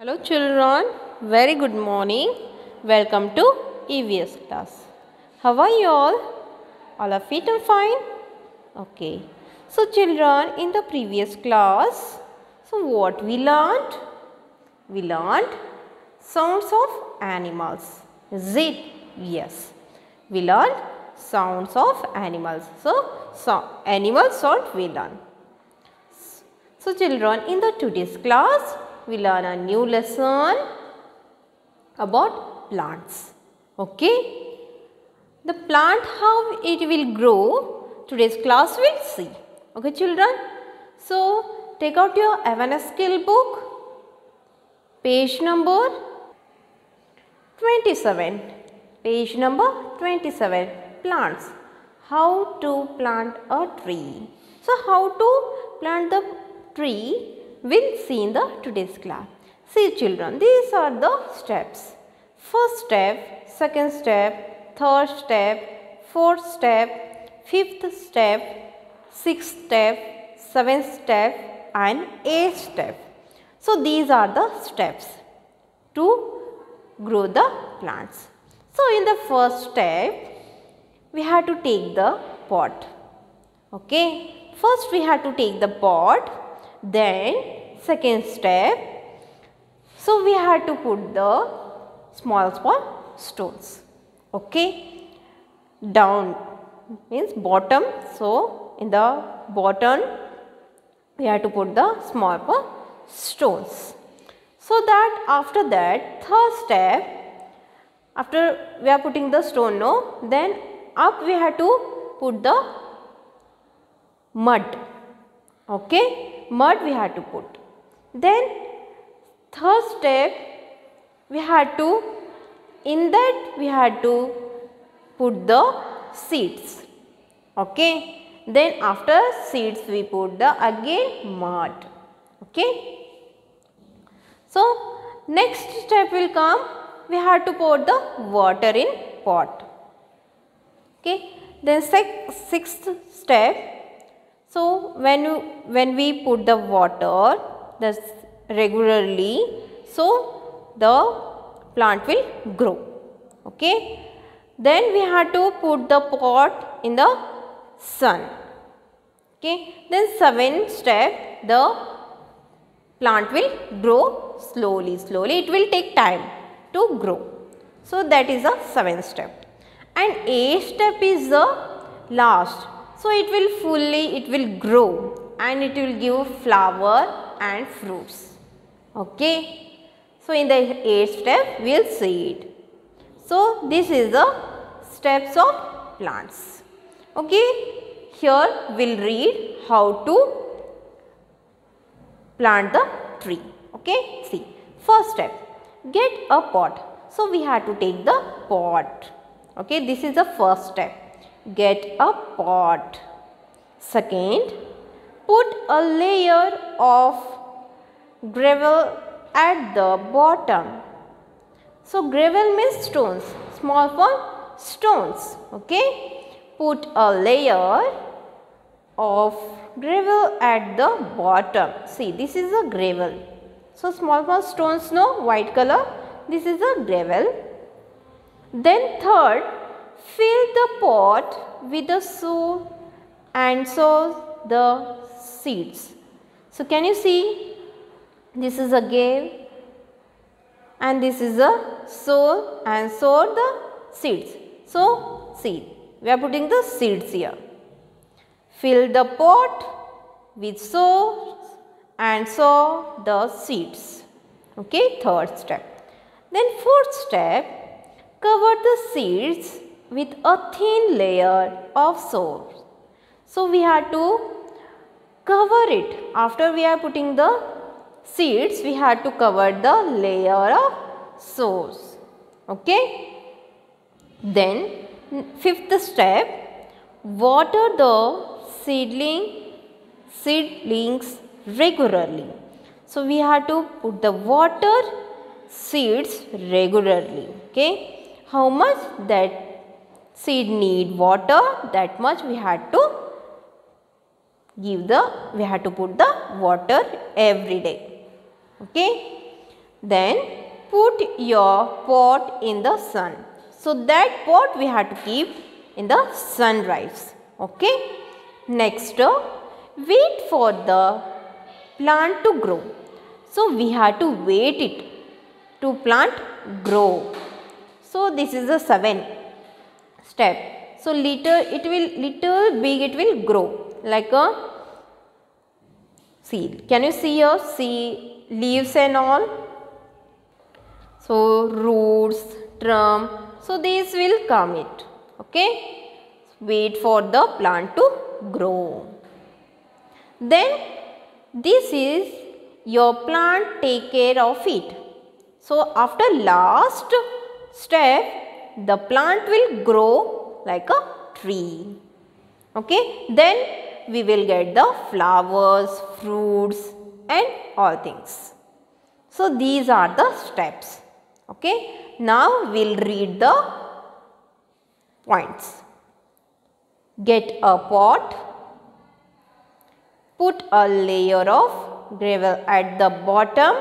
Hello children, very good morning. Welcome to EVS class. How are you all? All are fit and fine? Okay. So children, in the previous class, so what we learned? We learned sounds of animals. Is it? Yes. We learned sounds of animals. So animal sound we learned. So children, in the today's class, we learn a new lesson about plants. Okay? The plant, how it will grow, today's class will see. Okay children? So, take out your awareness skill book, page number 27. Page number 27, plants. How to plant a tree. So, how to plant the tree we'll see in the today's class. See children, these are the steps. First step, second step, third step, fourth step, fifth step, sixth step, seventh step and eighth step. So these are the steps to grow the plants. So in the first step, we have to take the pot. Okay. First we have to take the pot. Then second step, so we have to put the small stones. Okay. Down means bottom. So in the bottom we have to put the small stones. So that after that, third step, after we are putting the stone, no, then up we have to put the mud. Okay. Mud we had to put. Then third step, we had to, in that we had to put the seeds. Okay. Then after seeds we put the again mud. Okay. So next step will come, we have to pour the water in pot. Okay. Then sixth step, so when we put the water regularly, so the plant will grow. Okay. Then we have to put the pot in the sun. Okay. Then seventh step, the plant will grow slowly. It will take time to grow. So that is the seventh step. And eighth step is the last. So it will grow and it will give flower and fruits. Okay. So in the eighth step we will see it. So this is the steps of plants. Okay. Here we will read how to plant the tree. Okay. See, first step, get a pot. So we have to take the pot. Okay. This is the first step. Get a pot. Second, put a layer of gravel at the bottom. So gravel means stones, small stones. Okay. Put a layer of gravel at the bottom. See, this is a gravel. So small stones, no, white color. This is a gravel. Then third, fill the pot with the soil and sow the seeds. So can you see, this is a grave and this is a soil and sow the seeds. So seed, we are putting the seeds here. Fill the pot with soil and sow the seeds. Okay, third step. Then fourth step, cover the seeds with a thin layer of soil. So we have to cover it. After we are putting the seeds, we have to cover the layer of soil. Okay. Then fifth step, water the seedlings regularly. So we have to put the water seeds regularly. Okay. How much that seed need water, that much we had to put the water every day. Okay. Then put your pot in the sun. So that pot we have to keep in the sunrise. Okay. Next, wait for the plant to grow. So we have to wait it to plant grow. So this is the 7th step. So little big it will grow like a seed. Can you see here? See leaves and all. So roots, trunk. So this will come it. Okay. Wait for the plant to grow. Then this is your plant, take care of it. So after last step, the plant will grow like a tree. Okay. Then we will get the flowers, fruits and all things. So these are the steps. Okay. Now we will read the points. Get a pot. Put a layer of gravel at the bottom.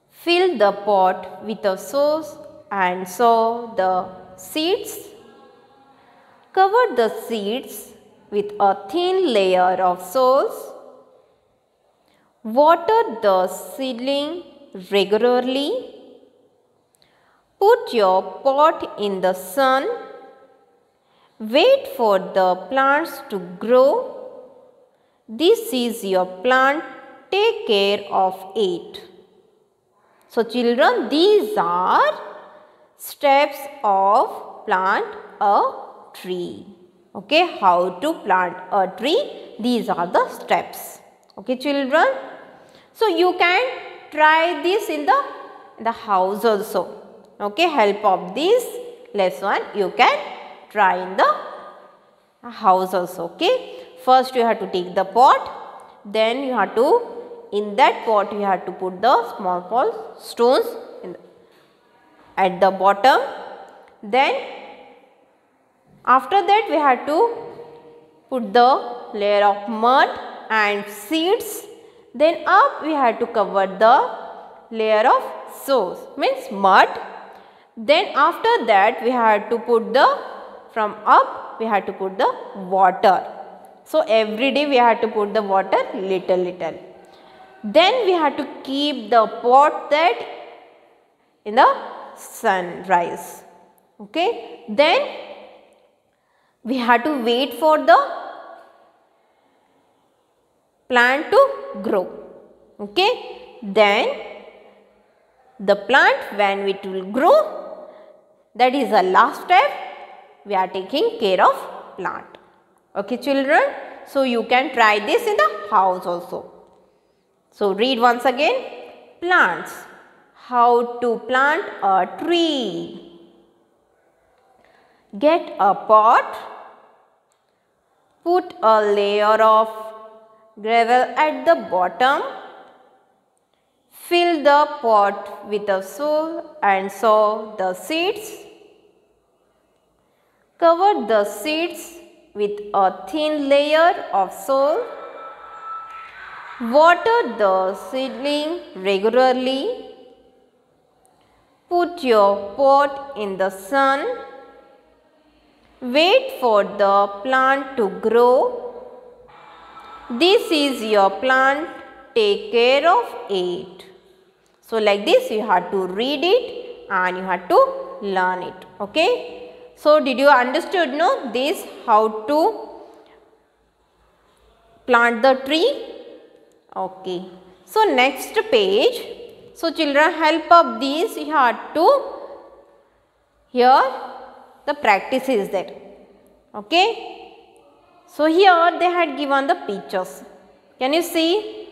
Fill the pot with a source and sow the seeds. Cover the seeds with a thin layer of soil. Water the seedling regularly. Put your pot in the sun. Wait for the plants to grow. This is your plant. Take care of it. So children, these are steps of plant a tree. Okay, how to plant a tree? These are the steps. Okay, children. So you can try this in the house also. Okay, help of this lesson you can try in the house also. Okay. First you have to take the pot, then you have to, in that pot you have to put the small stones at the bottom. Then after that we have to put the layer of mud and seeds. Then up we have to cover the layer of soil, means mud. Then after that we have to put the, from up we have to put the water. So every day we have to put the water little. Then we have to keep the pot that in the sunrise. Okay. Then we have to wait for the plant to grow. Okay. Then the plant, when it will grow, that is the last step, we are taking care of plant. Okay children, so you can try this in the house also. So read once again. Plants. How to plant a tree. Get a pot. Put a layer of gravel at the bottom. Fill the pot with the soil and sow the seeds. Cover the seeds with a thin layer of soil. Water the seedling regularly. Put your pot in the sun. Wait for the plant to grow. This is your plant. Take care of it. So like this you have to read it and you have to learn it. Okay. So did you understood no this how to plant the tree? Okay. So next page. So children, help of these you have to, here the practice is there. Okay. So here they had given the pictures. Can you see?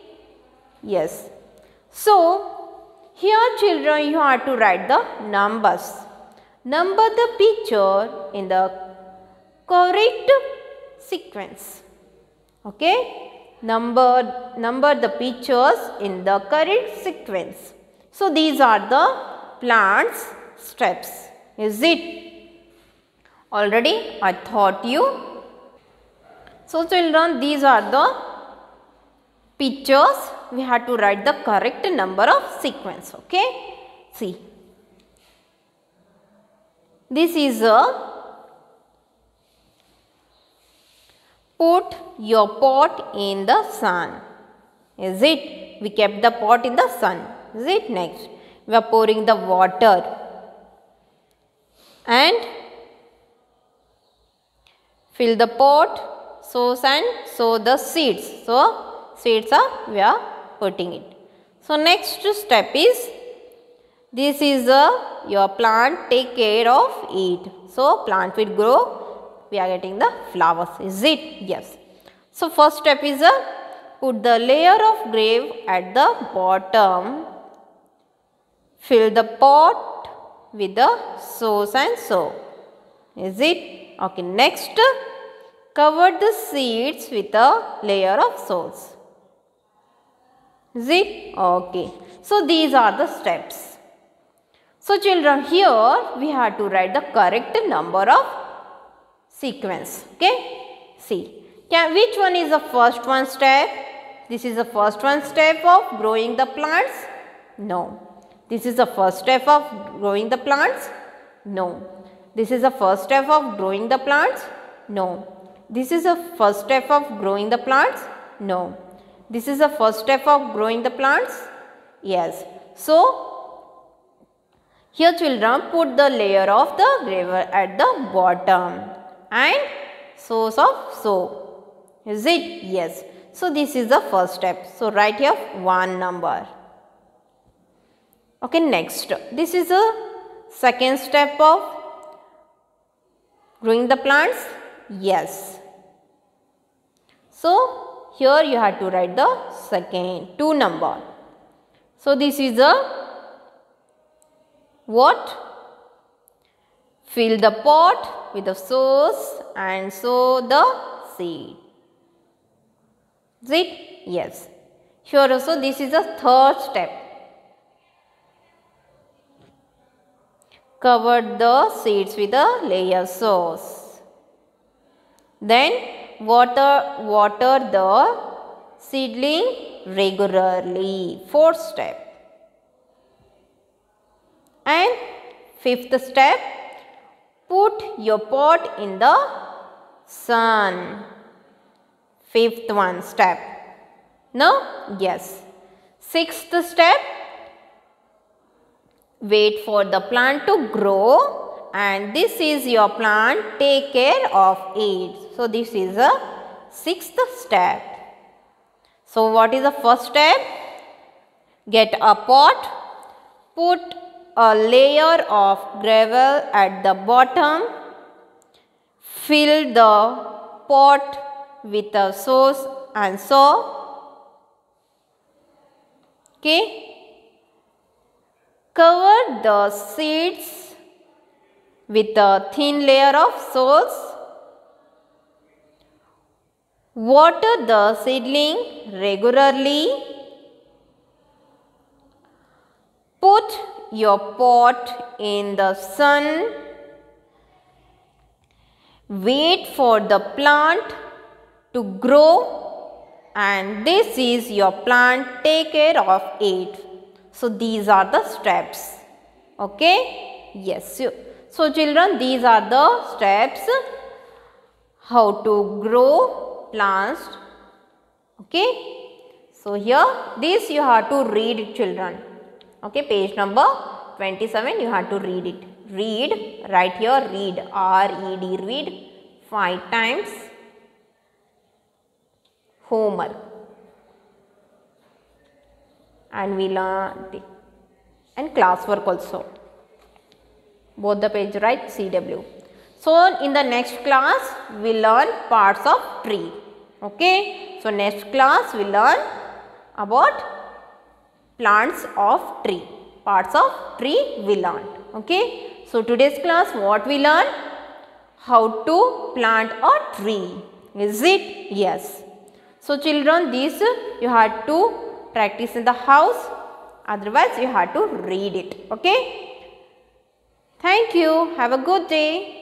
Yes. So here children you have to write the numbers. Number the picture in the correct sequence. Okay. Number the pictures in the correct sequence. So these are the plants steps. Is it? Already I taught you. So children, these are the pictures we have to write the correct number of sequence. Okay, see, this is a put your pot in the sun. Is it? We kept the pot in the sun. Is it? Next, we are pouring the water and fill the pot, sow the seeds. So, seeds are we are putting it. So, next step is, this is your plant, take care of it. So, plant will grow, we are getting the flowers. Is it? Yes. So, first step is put the layer of grave at the bottom, fill the pot with the sows and sow. Is it? Okay, next, cover the seeds with a layer of sows. Is it? Okay. So, these are the steps. So, children, here we have to write the correct number of sequence. Okay. See, which one is the first one step? This is the first one step of growing the plants? No. This is the first step of growing the plants? No. This is the first step of growing the plants? No. This is the first step of growing the plants? No. This is the first step of growing the plants? Yes. So, here children, put the layer of the gravel at the bottom and sows of sow. Is it? Yes. So, this is the first step. So, write here 1 number. Okay, next. This is the second step of growing the plants? Yes. So, here you have to write the second 2 number. So, this is a what? Fill the pot with the sows and sow the seed. Is it? Yes. Here also this is the third step. Cover the seeds with a layer of sows. Then water the seedling regularly. Fourth step. And fifth step, put your pot in the sun. Fifth one step. No? Yes. Sixth step, wait for the plant to grow, and this is your plant, take care of it. So, this is a sixth step. So, what is the first step? Get a pot, put a layer of gravel at the bottom, fill the pot with the sows and sow. Okay. Cover the seeds with a thin layer of sows. Water the seedling regularly. Put your pot in the sun. Wait for the plant to grow, and this is your plant, take care of it. So, these are the steps. Okay? Yes. So, children, these are the steps how to grow plants. Okay? So, here this you have to read it, children. Okay, page number 27 you have to read it. Read, write here read, R-E-D, read 5 times. Homework, and we learn and classwork also, both the page right, CW. So, in the next class we learn parts of tree. Okay. So, next class we learn about plants of tree, parts of tree we learned. Okay. So, today's class what we learn? How to plant a tree. Is it? Yes. So, children, this you have to practice in the house, otherwise you have to read it. Okay. Thank you. Have a good day.